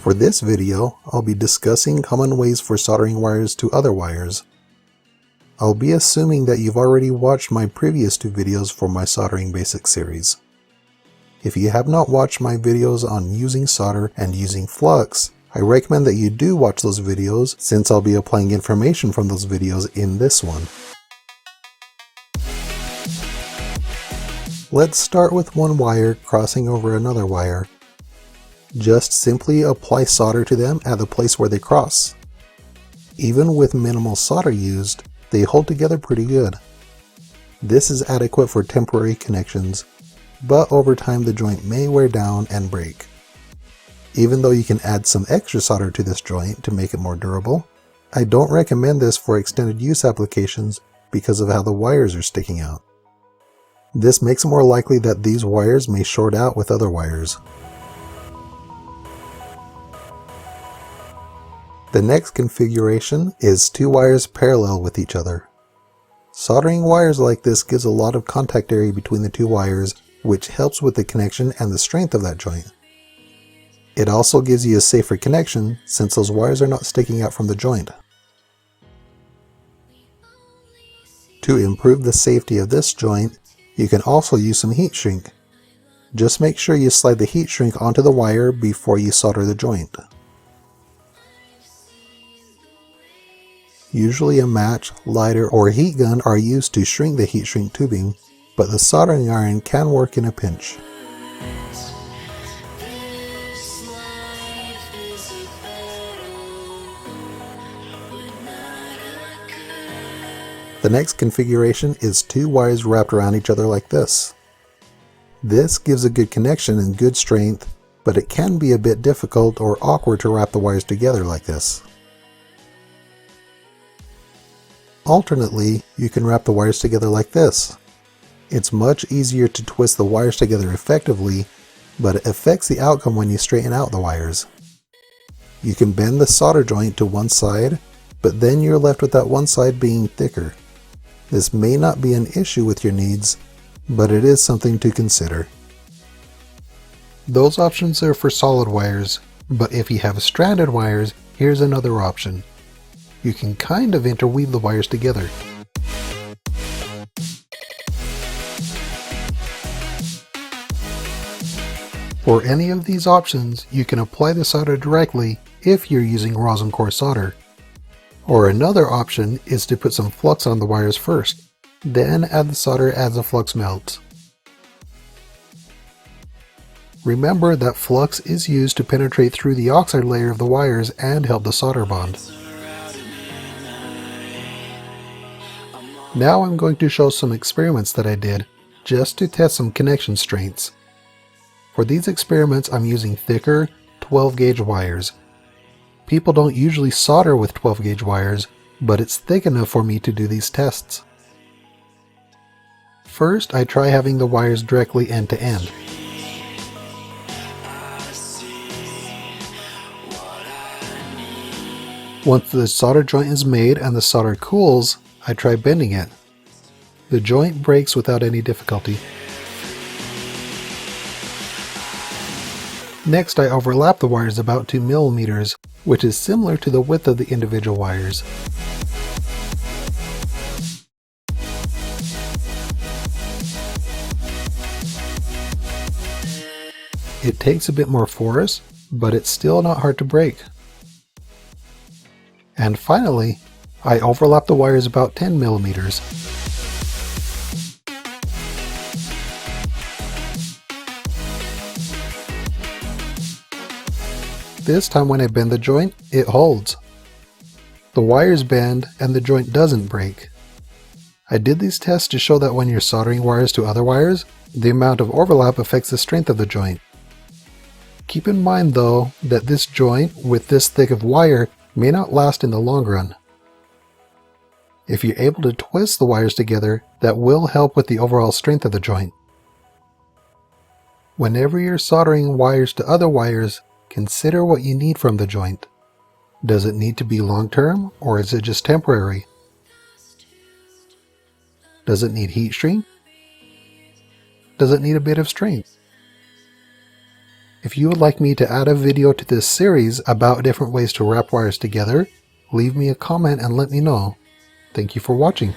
For this video, I'll be discussing common ways for soldering wires to other wires. I'll be assuming that you've already watched my previous two videos for my Soldering Basics series. If you have not watched my videos on using solder and using flux, I recommend that you do watch those videos since I'll be applying information from those videos in this one. Let's start with one wire crossing over another wire. Just simply apply solder to them at the place where they cross. Even with minimal solder used, they hold together pretty good. This is adequate for temporary connections, but over time the joint may wear down and break. Even though you can add some extra solder to this joint to make it more durable, I don't recommend this for extended use applications because of how the wires are sticking out. This makes it more likely that these wires may short out with other wires. The next configuration is two wires parallel with each other. Soldering wires like this gives a lot of contact area between the two wires, which helps with the connection and the strength of that joint. It also gives you a safer connection since those wires are not sticking out from the joint. To improve the safety of this joint, you can also use some heat shrink. Just make sure you slide the heat shrink onto the wire before you solder the joint. Usually a match, lighter, or heat gun are used to shrink the heat shrink tubing, but the soldering iron can work in a pinch. The next configuration is two wires wrapped around each other like this. This gives a good connection and good strength, but it can be a bit difficult or awkward to wrap the wires together like this. Alternately, you can wrap the wires together like this. It's much easier to twist the wires together effectively, but it affects the outcome when you straighten out the wires. You can bend the solder joint to one side, but then you're left with that one side being thicker. This may not be an issue with your needs, but it is something to consider. Those options are for solid wires, but if you have stranded wires, here's another option. You can kind of interweave the wires together. For any of these options, you can apply the solder directly if you're using rosin core solder. Or another option is to put some flux on the wires first, then add the solder as the flux melts. Remember that flux is used to penetrate through the oxide layer of the wires and help the solder bond. Now I'm going to show some experiments that I did just to test some connection strengths. For these experiments I'm using thicker 12 gauge wires. People don't usually solder with 12 gauge wires, but it's thick enough for me to do these tests. First, I try having the wires directly end to end. Once the solder joint is made and the solder cools, I try bending it. The joint breaks without any difficulty. Next, I overlap the wires about 2 mm, which is similar to the width of the individual wires. It takes a bit more force, but it's still not hard to break. And finally, I overlap the wires about 10 mm. This time when I bend the joint, it holds. The wires bend and the joint doesn't break. I did these tests to show that when you're soldering wires to other wires, the amount of overlap affects the strength of the joint. Keep in mind though that this joint with this thick of wire may not last in the long run. If you're able to twist the wires together, that will help with the overall strength of the joint. Whenever you're soldering wires to other wires, consider what you need from the joint. Does it need to be long-term, or is it just temporary? Does it need heat shrink? Does it need a bit of strength? If you would like me to add a video to this series about different ways to wrap wires together, leave me a comment and let me know. Thank you for watching.